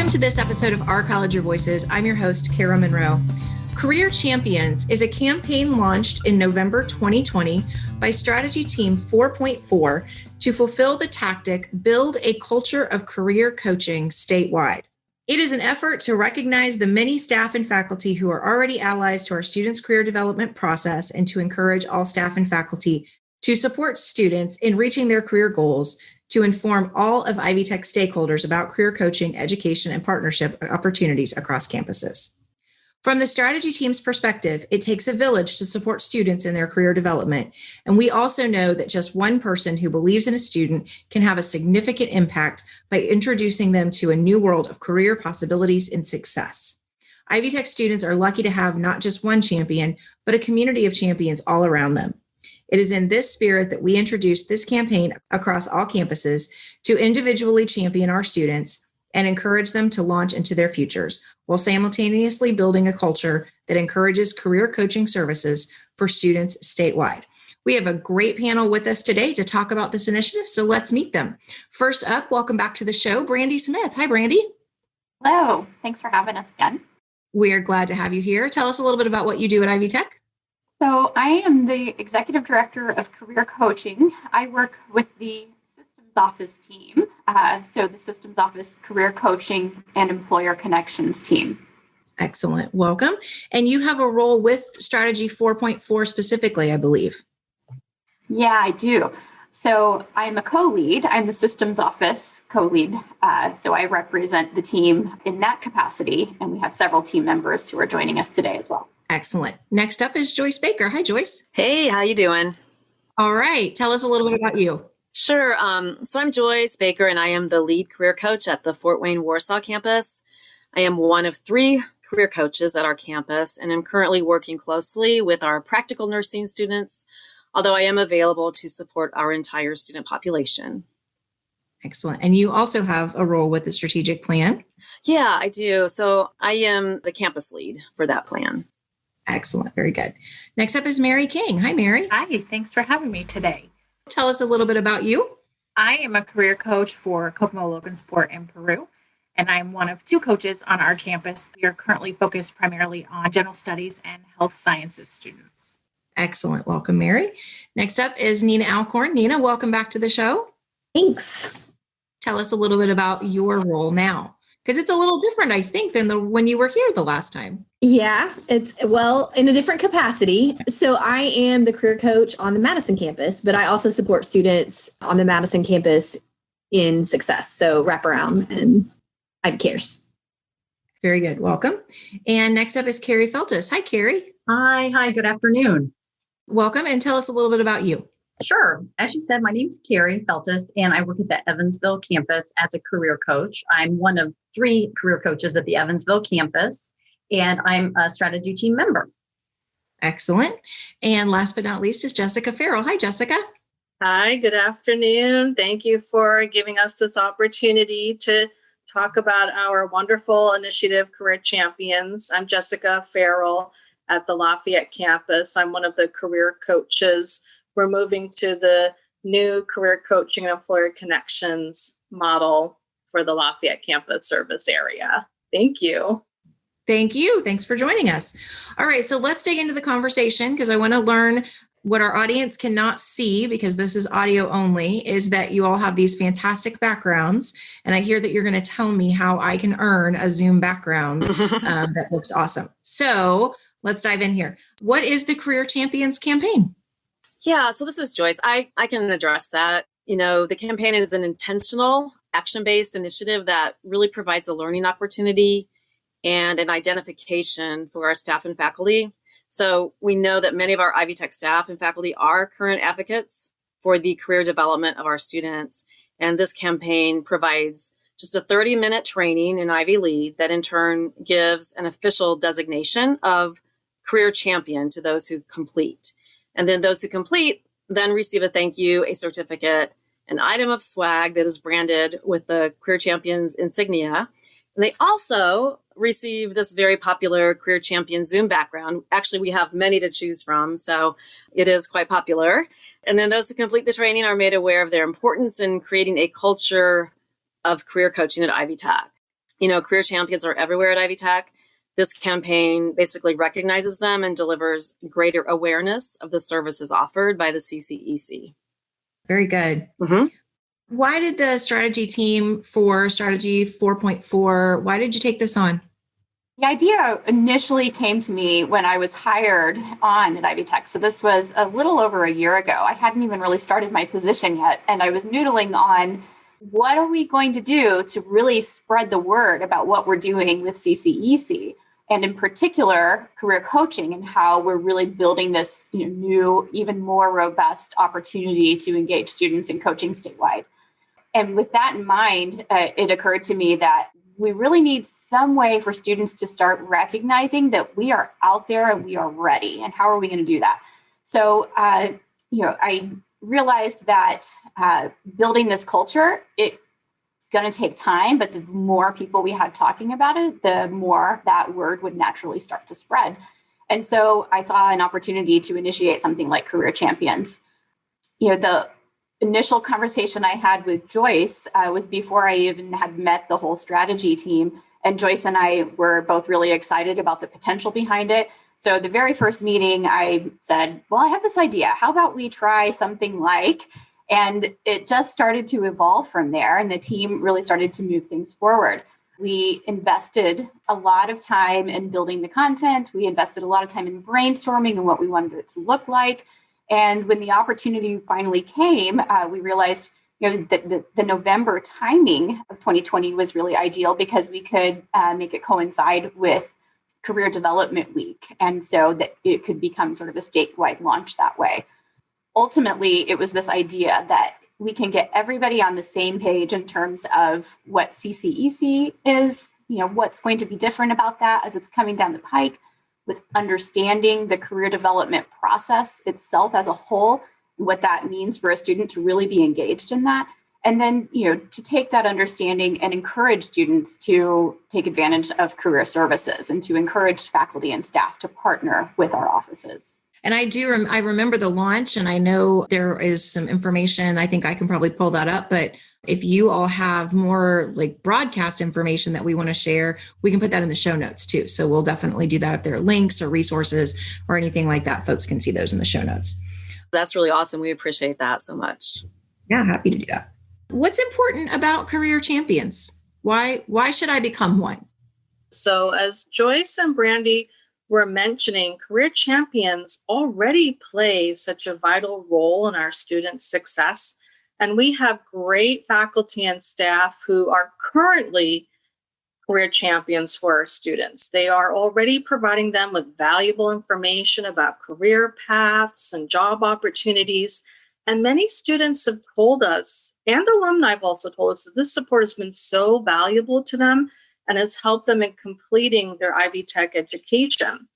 Welcome to this episode of Our College Your Voices. I'm your host, Kara Monroe. Career Champions is a campaign launched in November 2020 by Strategy Team 4.4 to fulfill the tactic, build a culture of career coaching statewide. It is an effort to recognize the many staff and faculty who are already allies to our students' career development process and to encourage all staff and faculty to support students in reaching their career goals, to inform all of Ivy Tech stakeholders about career coaching, education, and partnership opportunities across campuses. From the strategy team's perspective, it takes a village to support students in their career development. And we also know that just one person who believes in a student can have a significant impact by introducing them to a new world of career possibilities and success. Ivy Tech students are lucky to have not just one champion, but a community of champions all around them. It is in this spirit that we introduced this campaign across all campuses to individually champion our students and encourage them to launch into their futures, while simultaneously building a culture that encourages career coaching services for students statewide. We have a great panel with us today to talk about this initiative, so let's meet them. First up, welcome back to the show, Brandy Smith. Hi, Brandy. Hello. Thanks for having us again. We are glad to have you here. Tell us a little bit about what you do at Ivy Tech. So I am the Executive Director of Career Coaching. I work with the Systems Office team, so the Systems Office Career Coaching and Employer Connections team. Excellent. Welcome. And you have a role with Strategy 4.4 specifically, I believe. Yeah, I do. So I'm a co-lead. I'm the Systems Office co-lead. So I represent the team in that capacity, and we have several team members who are joining us today as well. Excellent. Next up is Joyce Baker. Hi, Joyce. Hey, how you doing? All right. Tell us a little bit about you. Sure. So I'm Joyce Baker, and I am the lead career coach at the Fort Wayne Warsaw campus. I am one of 3 career coaches at our campus, and I'm currently working closely with our practical nursing students, although I am available to support our entire student population. Excellent. And you also have a role with the strategic plan? Yeah, I do. So I am the campus lead for that plan. Excellent. Very good. Next up is Mary King. Hi, Mary. Hi, thanks for having me today. Tell us a little bit about you. I am a career coach for Kokomo Logansport in Peru, and I'm one of 2 coaches on our campus. We are currently focused primarily on general studies and health sciences students. Excellent. Welcome, Mary. Next up is Nina Alcorn. Nina, welcome back to the show. Thanks. Tell us a little bit about your role now, because it's a little different, I think, than when you were here the last time. Yeah, it's in a different capacity. So I am the career coach on the Madison campus, but I also support students on the Madison campus in success. So wraparound and Ivy Cares. Very good. Welcome. And next up is Carrie Feltus. Hi, Carrie. Hi, good afternoon. Welcome, and tell us a little bit about you. Sure. As you said, my name is Carrie Feltus, and I work at the Evansville campus as a career coach. I'm one of 3 career coaches at the Evansville campus, and I'm a strategy team member. Excellent. And last but not least is Jessica Farrell. Hi, Jessica. Hi, good afternoon. Thank you for giving us this opportunity to talk about our wonderful initiative, Career Champions. I'm Jessica Farrell at the Lafayette campus. I'm one of the career coaches. We're moving to the new career coaching and employer connections model for the Lafayette campus service area. Thank you. Thank you. Thanks for joining us. All right, so let's dig into the conversation, because I want to learn what our audience cannot see, because this is audio only, is that you all have these fantastic backgrounds. And I hear that you're going to tell me how I can earn a Zoom background that looks awesome. So let's dive in here. What is the Career Champions campaign? Yeah, so this is Joyce. I can address that. You know, the campaign is an intentional, action-based initiative that really provides a learning opportunity and an identification for our staff and faculty. So we know that many of our Ivy Tech staff and faculty are current advocates for the career development of our students. And this campaign provides just a 30-minute training in Ivy Lead that in turn gives an official designation of career champion to those who complete. And then those who complete then receive a thank you, a certificate, an item of swag that is branded with the Career Champions insignia. And they also receive this very popular Career Champion Zoom background. Actually, we have many to choose from, so it is quite popular. And then those who complete the training are made aware of their importance in creating a culture of career coaching at Ivy Tech. Career champions are everywhere at Ivy Tech. This campaign basically recognizes them and delivers greater awareness of the services offered by the CCEC. Very good. Mm-hmm. Why did the strategy team for Strategy 4.4, why did you take this on? The idea initially came to me when I was hired on at Ivy Tech. So this was a little over a year ago. I hadn't even really started my position yet. And I was noodling on what are we going to do to really spread the word about what we're doing with CCEC, and in particular, career coaching, and how we're really building this new, even more robust opportunity to engage students in coaching statewide. And with that in mind, it occurred to me that we really need some way for students to start recognizing that we are out there and we are ready. And how are we going to do that? So, I realized that building this culture, it's going to take time, but the more people we had talking about it, the more that word would naturally start to spread. And so I saw an opportunity to initiate something like Career Champions. The initial conversation I had with Joyce was before I even had met the whole strategy team. And Joyce and I were both really excited about the potential behind it. So the very first meeting, I said, well, I have this idea. How about we try something like, and it just started to evolve from there. And the team really started to move things forward. We invested a lot of time in building the content. We invested a lot of time in brainstorming and what we wanted it to look like. And when the opportunity finally came, we realized that the November timing of 2020 was really ideal because we could make it coincide with Career Development Week. And so that it could become sort of a statewide launch that way. Ultimately, it was this idea that we can get everybody on the same page in terms of what CCEC is, what's going to be different about that as it's coming down the pike, with understanding the career development process itself as a whole, what that means for a student to really be engaged in that. And then, to take that understanding and encourage students to take advantage of career services and to encourage faculty and staff to partner with our offices. And I remember the launch, and I know there is some information. I think I can probably pull that up, but if you all have more like broadcast information that we want to share, we can put that in the show notes too. So we'll definitely do that. If there are links or resources or anything like that, folks can see those in the show notes. That's really awesome. We appreciate that so much. Yeah, happy to do that. What's important about career champions? Why should I become one? So as Joyce and Brandy were mentioning, career champions already play such a vital role in our students' success. And we have great faculty and staff who are currently career champions for our students. They are already providing them with valuable information about career paths and job opportunities. And many students have told us, and alumni have also told us, that this support has been so valuable to them and has helped them in completing their Ivy Tech education.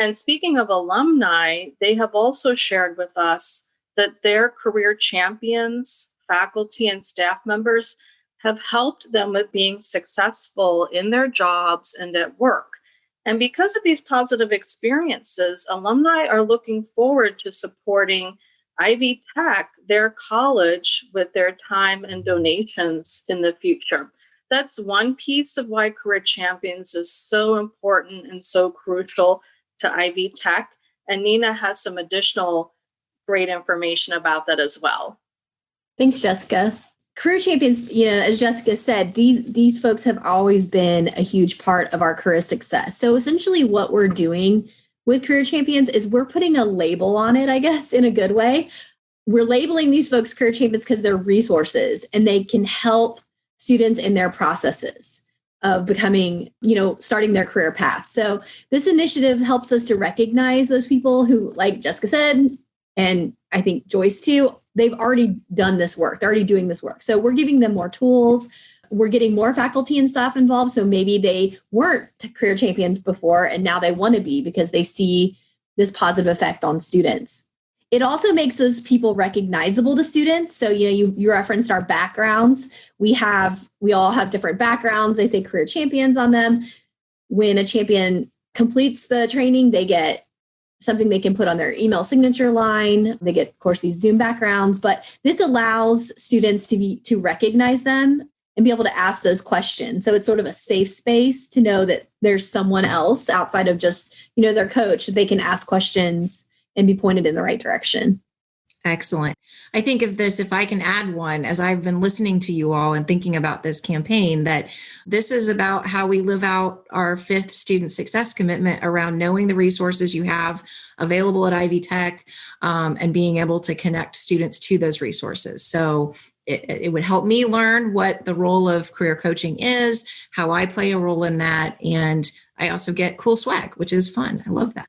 And speaking of alumni, they have also shared with us that their career champions, faculty and staff members, have helped them with being successful in their jobs and at work. And because of these positive experiences, alumni are looking forward to supporting Ivy Tech, their college, with their time and donations in the future. That's one piece of why Career Champions is so important and so crucial to Ivy Tech. And Nina has some additional great information about that as well. Thanks, Jessica. Career Champions, as Jessica said, these folks have always been a huge part of our career success. So essentially what we're doing with Career Champions is we're putting a label on it, I guess, in a good way. We're labeling these folks Career Champions because they're resources and they can help students in their processes of becoming, starting their career path. So this initiative helps us to recognize those people who, like Jessica said, and I think Joyce too, they've already done this work. They're already doing this work. So we're giving them more tools. We're getting more faculty and staff involved. So maybe they weren't career champions before, and now they want to be because they see this positive effect on students. It also makes those people recognizable to students. So, you referenced our backgrounds. We all have different backgrounds. They say career champions on them. When a champion completes the training, they get something they can put on their email signature line. They get, of course, these Zoom backgrounds, but this allows students to recognize them and be able to ask those questions. So it's sort of a safe space to know that there's someone else outside of just, their coach. They can ask questions and be pointed in the right direction. Excellent. I think of this, if I can add one, as I've been listening to you all and thinking about this campaign, that this is about how we live out our 5th student success commitment around knowing the resources you have available at Ivy Tech, and being able to connect students to those resources. So it would help me learn what the role of career coaching is, how I play a role in that. And I also get cool swag, which is fun. I love that.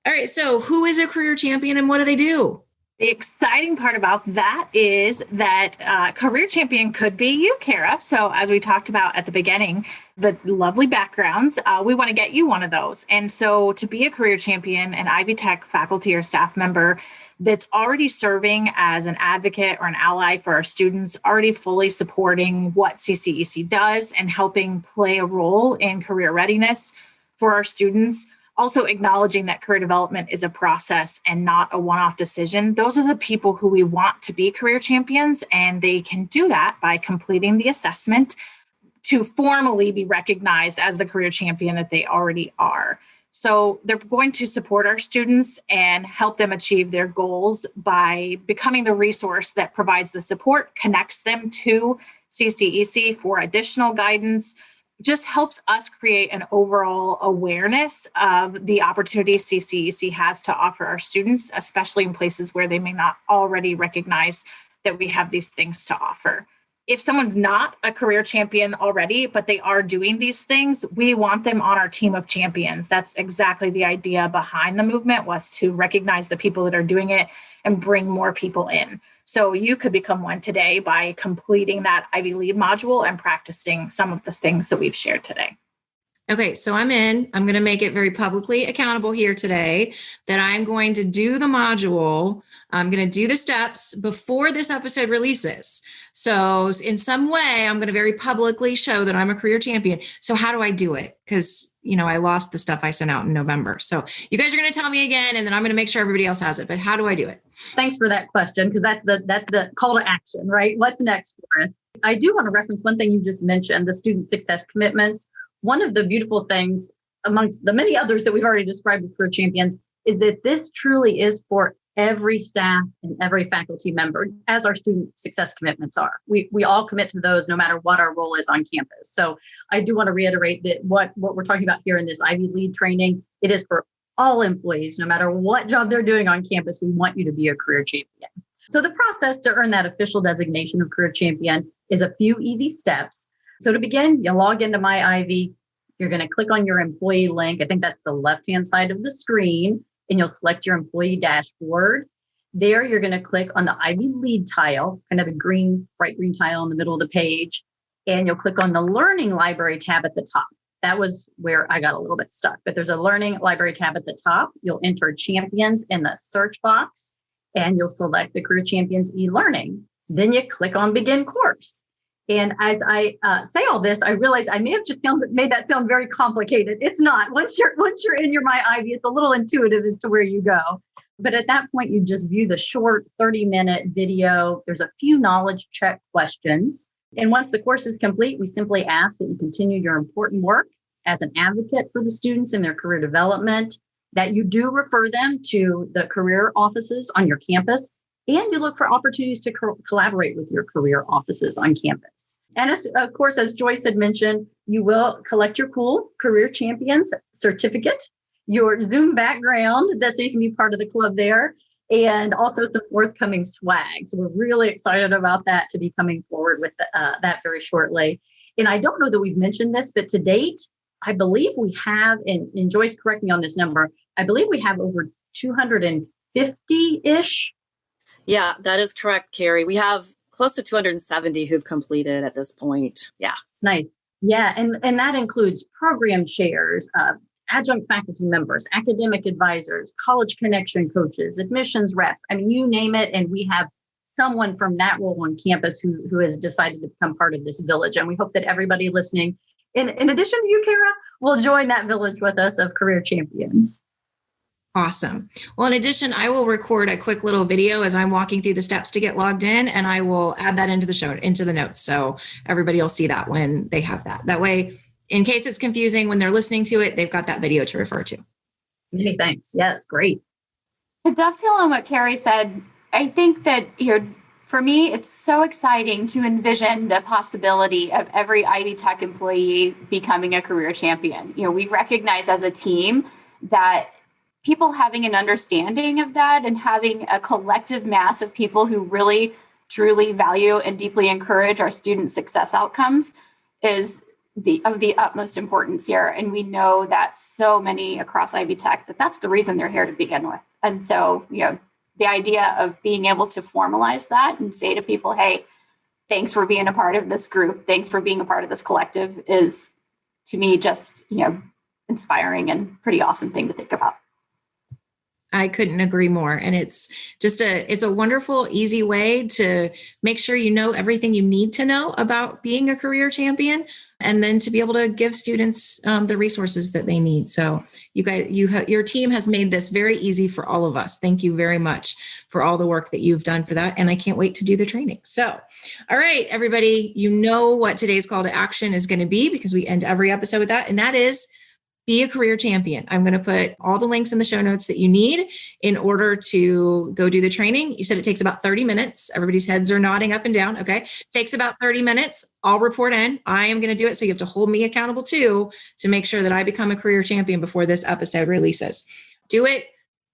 All right. So who is a career champion and what do they do? The exciting part about that is that career champion could be you, Kara. So as we talked about at the beginning, the lovely backgrounds, we want to get you one of those. And so to be a career champion, an Ivy Tech faculty or staff member that's already serving as an advocate or an ally for our students, already fully supporting what CCEC does and helping play a role in career readiness for our students, also acknowledging that career development is a process and not a one-off decision. Those are the people who we want to be career champions, and they can do that by completing the assessment to formally be recognized as the career champion that they already are. So they're going to support our students and help them achieve their goals by becoming the resource that provides the support, connects them to CCEC for additional guidance, just helps us create an overall awareness of the opportunities CCEC has to offer our students, especially in places where they may not already recognize that we have these things to offer. If someone's not a career champion already, but they are doing these things, we want them on our team of champions. That's exactly the idea behind the movement, was to recognize the people that are doing it and bring more people in. So you could become one today by completing that Ivy Lead module and practicing some of the things that we've shared today. Okay, so I'm going to make it very publicly accountable here today that I'm going to do the module. I'm going to do the steps before this episode releases. So in some way, I'm going to very publicly show that I'm a career champion. So how do I do it? Because, I lost the stuff I sent out in November. So you guys are going to tell me again, and then I'm going to make sure everybody else has it. But how do I do it? Thanks for that question, because that's the call to action, right? What's next for us? I do want to reference one thing you just mentioned, the student success commitments. One of the beautiful things amongst the many others that we've already described with Career Champions is that this truly is for every staff and every faculty member, as our student success commitments are. We all commit to those no matter what our role is on campus. So I do want to reiterate that what we're talking about here in this Ivy Lead training, it is for all employees, no matter what job they're doing on campus. We want you to be a career champion. So the process to earn that official designation of career champion is a few easy steps. So to begin, you log into My Ivy. You're going to click on your employee link. I think that's the left-hand side of the screen, and you'll select your employee dashboard. There, you're going to click on the Ivy Lead tile, kind of the bright green tile in the middle of the page, and you'll click on the Learning Library tab at the top. That was where I got a little bit stuck, but there's a Learning Library tab at the top. You'll enter champions in the search box, and you'll select the Career Champions e-learning. Then you click on Begin Course. And as I say all this, I realize I may have just made that sound very complicated. It's not. Once you're in your My Ivy, it's a little intuitive as to where you go. But at that point, you just view the short 30-minute video. There's a few knowledge check questions. And once the course is complete, we simply ask that you continue your important work as an advocate for the students in their career development, that you do refer them to the career offices on your campus, and you look for opportunities to collaborate with your career offices on campus. And of course, as Joyce had mentioned, you will collect your cool Career Champions certificate, your Zoom background, so you can be part of the club there, and also some forthcoming swag. So we're really excited about that, to be coming forward with that very shortly. And I don't know that we've mentioned this, but to date, I believe we have, and Joyce, correct me on this number, I believe we have over 250-ish. Yeah, that is correct, Carrie. We have close to 270 who've completed at this point. Yeah. Nice. Yeah. And that includes program chairs, adjunct faculty members, academic advisors, college connection coaches, admissions reps. I mean, you name it. And we have someone from that role on campus who has decided to become part of this village. And we hope that everybody listening, in addition to you, Kara, will join that village with us of career champions. Awesome. Well, in addition, I will record a quick little video as I'm walking through the steps to get logged in, and I will add that into the notes. So everybody will see that when they have that. That way, in case it's confusing when they're listening to it, they've got that video to refer to. Many thanks. Yes, great. To dovetail on what Carrie said, I think that for me, it's so exciting to envision the possibility of every Ivy Tech employee becoming a career champion. We recognize as a team that people having an understanding of that and having a collective mass of people who really, truly value and deeply encourage our student success outcomes is of the utmost importance here. And we know that so many across Ivy Tech, that's the reason they're here to begin with. And so, the idea of being able to formalize that and say to people, hey, thanks for being a part of this group. Thanks for being a part of this collective is, to me, just, inspiring and pretty awesome thing to think about. I couldn't agree more. And it's a wonderful, easy way to make sure you know everything you need to know about being a career champion, and then to be able to give students the resources that they need. So your team has made this very easy for all of us. Thank you very much for all the work that you've done for that. And I can't wait to do the training. So, all right, everybody, you know what today's call to action is going to be, because we end every episode with that. And that is, be a career champion. I'm going to put all the links in the show notes that you need in order to go do the training. You said it takes about 30 minutes. Everybody's heads are nodding up and down. Okay. Takes about 30 minutes. I'll report in. I am going to do it. So you have to hold me accountable too, to make sure that I become a career champion before this episode releases. Do it.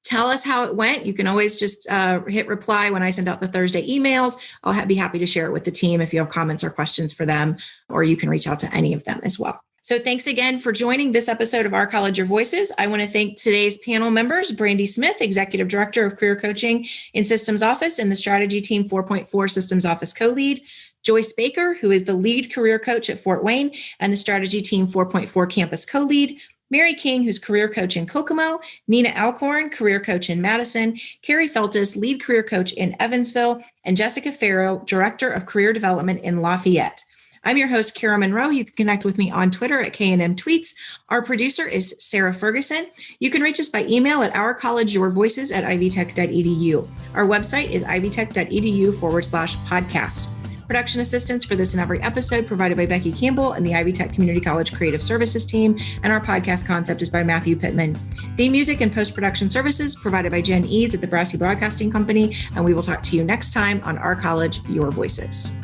Tell us how it went. You can always just hit reply when I send out the Thursday emails. I'll be happy to share it with the team if you have comments or questions for them, or you can reach out to any of them as well. So thanks again for joining this episode of Our College, Your Voices. I want to thank today's panel members, Brandy Smith, Executive Director of Career Coaching in Systems Office and the Strategy Team 4.4 Systems Office Co-Lead, Joyce Baker, who is the lead career coach at Fort Wayne and the Strategy Team 4.4 Campus Co-Lead, Mary King, who's career coach in Kokomo, Nina Alcorn, career coach in Madison, Carrie Feltus, lead career coach in Evansville, and Jessica Farrell, Director of Career Development in Lafayette. I'm your host, Kara Monroe. You can connect with me on Twitter at K&M Tweets. Our producer is Sarah Ferguson. You can reach us by email at ourcollegeyourvoices@ivytech.edu. Our website is ivytech.edu/podcast. Production assistance for this and every episode provided by Becky Campbell and the Ivy Tech Community College Creative Services team, and our podcast concept is by Matthew Pittman. Theme music and post-production services provided by Jen Eads at the Brassy Broadcasting Company, and we will talk to you next time on Our College, Your Voices.